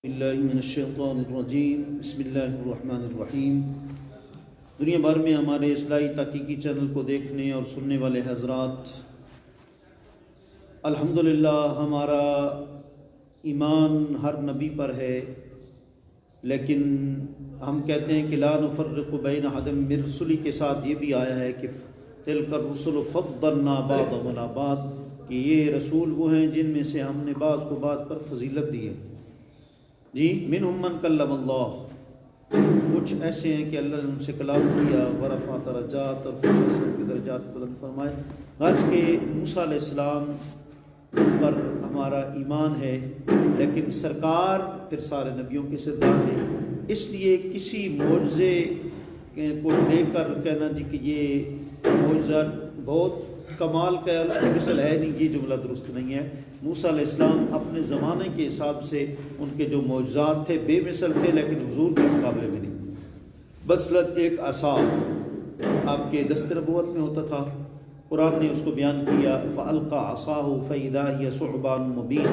باللہ من الشیطان الرجیم بسم اللہ الرحمن الرحیم۔ دنیا بھر میں ہمارے اصلاحی تحقیقی چینل کو دیکھنے اور سننے والے حضرات، الحمدللہ ہمارا ایمان ہر نبی پر ہے، لیکن ہم کہتے ہیں کہ لا نفرق بین احد من رسلی کے ساتھ یہ بھی آیا ہے کہ تلک الرسل فضلنا بعضهم علی بعض، کہ یہ رسول وہ ہیں جن میں سے ہم نے بعض کو بعض پر فضیلت دی ہے۔ جی، منہم من کلم اللہ، کچھ ایسے ہیں کہ اللہ نے ان سے کلام کیا، ورفع درجات، اور کچھ ایسے ہیں کہ درجات بلند فرمائے۔ غرض کہ موسیٰ علیہ السلام پر ہمارا ایمان ہے، لیکن سرکار پھر سارے نبیوں کے سردار ہیں، اس لیے کسی معجزے کو لے کر کہنا جی کہ یہ معجزہ بہت کمال کا ہے، اس کی مثل ہے نہیں، یہ جملہ درست نہیں ہے۔ موسیٰ علیہ السلام اپنے زمانے کے حساب سے ان کے جو معجزات تھے بے مثل تھے، لیکن حضور کے مقابلے میں نہیں۔ بصلت ایک عصا آپ کے دست نبوت میں ہوتا تھا، قرآن نے اس کو بیان کیا، فَأَلْقَى عَصَاهُ فَإِذَا هِيَ ثُعْبَانٌ مُبِينٌ،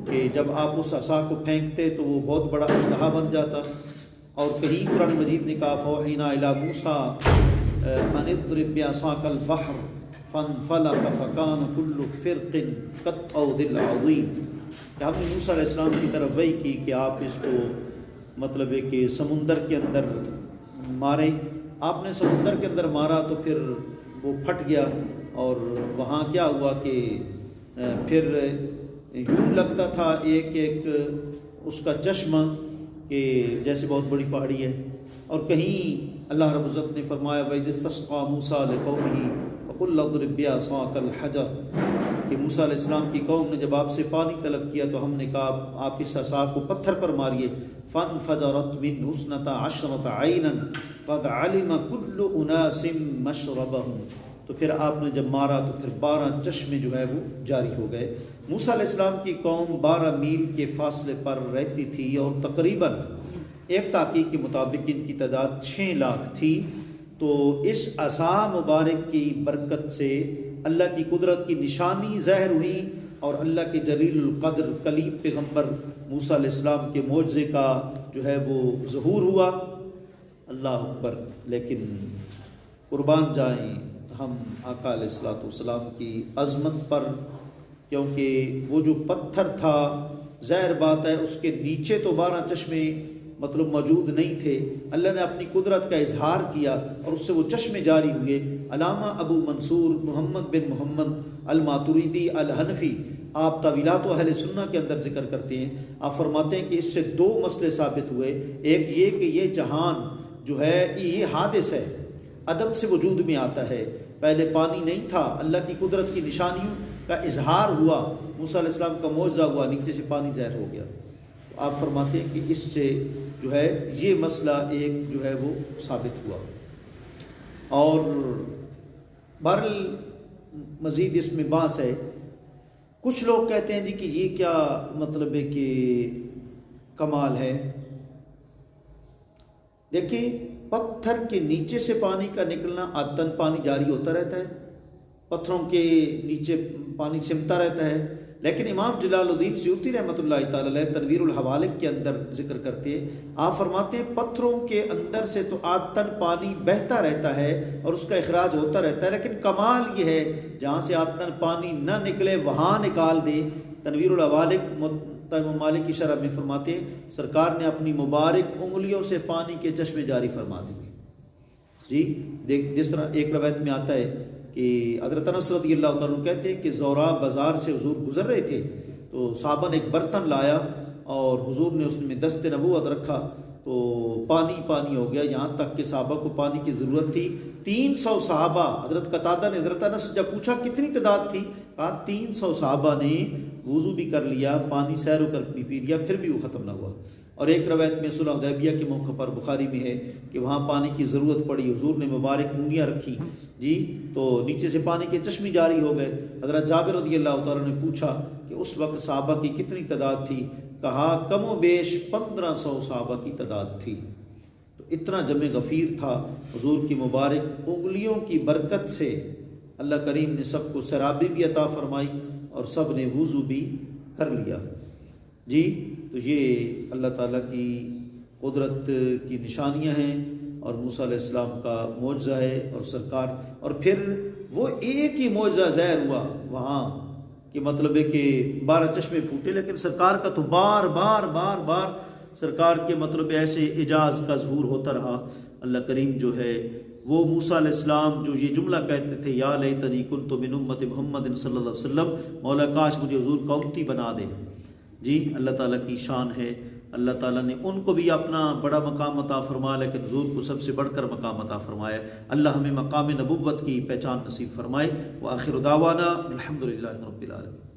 کہ جب آپ اس عصا کو پھینکتے تو وہ بہت بڑا اژدہا بن جاتا۔ اور کہیں قرآن مجید نے کہا فَأَوْحَيْنَا إِلَىٰ مُوسَىٰ أَنِ اضْرِب بِّعَصَاكَ الْبَحْرَ فَانْفَلَقَ فَكَانَ كُلُّ فِرْقٍ كَالطَّوْدِ الْعَظِيمِ، کہ ہم نے موسیٰ علیہ السلام کی طرف وحی کی کہ آپ اس کو مطلب ہے کہ سمندر کے اندر ماریں۔ آپ نے سمندر کے اندر مارا تو پھر وہ پھٹ گیا، اور وہاں کیا ہوا کہ پھر یوں لگتا تھا ایک ایک اس کا چشمہ کہ جیسے بہت بڑی پہاڑی ہے۔ اور کہیں اللہ رب العزت نے فرمایا وَإِذِ اسْتَسْقَىٰ مُوسَىٰ لِقَوْمِهِ فَقُلْ اضْرِب بِّعَصَاكَ الْحَجَرَ، کہ موسیٰ علیہ السلام کی قوم نے جب آپ سے پانی طلب کیا تو ہم نے کہا آپ اس عصا کو پتھر پر ماریے۔ فَانْفَجَرَتْ مِنْهُ اثْنَتَا عَشْرَةَ عَيْنًا قَدْ عَلِمَ كُلُّ أُنَاسٍ مَّشْرَبَهُمْ، تو پھر آپ نے جب مارا تو پھر 12 چشمے جو ہے وہ جاری ہو گئے۔ موسیٰ علیہ السلام کی قوم 12 میل کے فاصلے پر رہتی تھی، اور تقریباً ایک تحقیق کے مطابق ان کی تعداد 6 لاکھ تھی۔ تو اس عصا مبارک کی برکت سے اللہ کی قدرت کی نشانی ظاہر ہوئی، اور اللہ کے جلیل القدر کلیم پیغمبر موسیٰ علیہ السلام کے معجزے کا جو ہے وہ ظہور ہوا۔ اللہ اکبر۔ لیکن قربان جائیں ہم آقا علیہ الصلوۃ والسلام کی عظمت پر، کیونکہ وہ جو پتھر تھا ظاہر بات ہے اس کے نیچے تو 12 چشمے مطلب موجود نہیں تھے، اللہ نے اپنی قدرت کا اظہار کیا اور اس سے وہ چشمے جاری ہوئے۔ علامہ ابو منصور محمد بن محمد الماتوریدی الحنفی آپ تعویلات و اہل سنہ کے اندر ذکر کرتے ہیں، آپ فرماتے ہیں کہ اس سے 2 مسئلے ثابت ہوئے۔ ایک یہ کہ یہ جہان جو ہے یہ حادث ہے، عدم سے وجود میں آتا ہے، پہلے پانی نہیں تھا، اللہ کی قدرت کی نشانیوں کا اظہار ہوا، موسیٰ علیہ السلام کا معجزہ ہوا، نیچے سے پانی ظاہر ہو گیا۔ تو آپ فرماتے ہیں کہ اس سے جو ہے یہ مسئلہ ایک جو ہے وہ ثابت ہوا۔ اور بہرحال مزید اس میں بحث ہے، کچھ لوگ کہتے ہیں جی کہ یہ کیا مطلب ہے کہ کمال ہے۔ دیکھیں، پتھر کے نیچے سے پانی کا نکلنا عادتاً پانی جاری ہوتا رہتا ہے، پتھروں کے نیچے پانی سمتا رہتا ہے، لیکن امام جلال الدین سیوطی رحمۃ اللہ تعالی علیہ تنویر الحوالق کے اندر ذکر کرتے ہیں، آپ فرماتے ہیں پتھروں کے اندر سے تو عادتاً پانی بہتا رہتا ہے اور اس کا اخراج ہوتا رہتا ہے، لیکن کمال یہ ہے جہاں سے عادتاً پانی نہ نکلے وہاں نکال دے۔ تنویر الحوالق امام مالک کی شرح میں فرماتے ہیں سرکار نے اپنی مبارک انگلیوں سے پانی کے چشمے جاری فرما دیے۔ جی دیکھ، جس طرح ایک روایت میں آتا ہے کہ حضرت انس رضی اللہ تعالیٰ عنہ کہتے ہیں کہ زورا بازار سے حضور گزر رہے تھے تو صحابہ نے ایک برتن لایا اور حضور نے اس میں دست نبوت رکھا تو پانی پانی ہو گیا، یہاں تک کہ صحابہ کو پانی کی ضرورت تھی۔ 300 صحابہ، حضرت قتادہ نے حضرت انس سے جب پوچھا کتنی تعداد تھی، کہا 300 صحابہ نے وضو بھی کر لیا، پانی سیر ہو کر بھی پی لیا، پھر بھی وہ ختم نہ ہوا۔ اور ایک روایت میں صلح حدیبیہ کے موقع پر بخاری میں ہے کہ وہاں پانی کی ضرورت پڑی، حضور نے مبارک انگلیاں رکھی جی تو نیچے سے پانی کے چشمے جاری ہو گئے۔ حضرت جابر رضی اللہ تعالیٰ نے پوچھا کہ اس وقت صحابہ کی کتنی تعداد تھی، کہا کم و بیش 1500 صحابہ کی تعداد تھی۔ تو اتنا جمع غفیر تھا، حضور کی مبارک انگلیوں کی برکت سے اللہ کریم نے سب کو سرابی بھی عطا فرمائی اور سب نے وضو بھی کر لیا۔ جی تو یہ اللہ تعالیٰ کی قدرت کی نشانیاں ہیں اور موسیٰ علیہ السلام کا معجزہ ہے اور سرکار، اور پھر وہ ایک ہی معجزہ ظاہر ہوا وہاں کہ مطلب ہے کہ 12 چشمے پھوٹے، لیکن سرکار کا تو بار بار بار بار سرکار کے مطلب ایسے اعجاز کا ظہور ہوتا رہا۔ اللہ کریم جو ہے وہ موسیٰ علیہ السلام جو یہ جملہ کہتے تھے یا لیتنی کنت من امت محمد صلی اللہ علیہ وسلم، مولا کاش مجھے حضور کا امتی بنا دے، جی اللہ تعالیٰ کی شان ہے۔ اللہ تعالیٰ نے ان کو بھی اپنا بڑا مقام عطا فرمایا، لیکن حضور کو سب سے بڑھ کر مقام عطا فرمایا۔ اللہ ہمیں مقام نبوت کی پہچان نصیب فرمائے۔ وآخر دعوانا الحمدللہ رب العالمین۔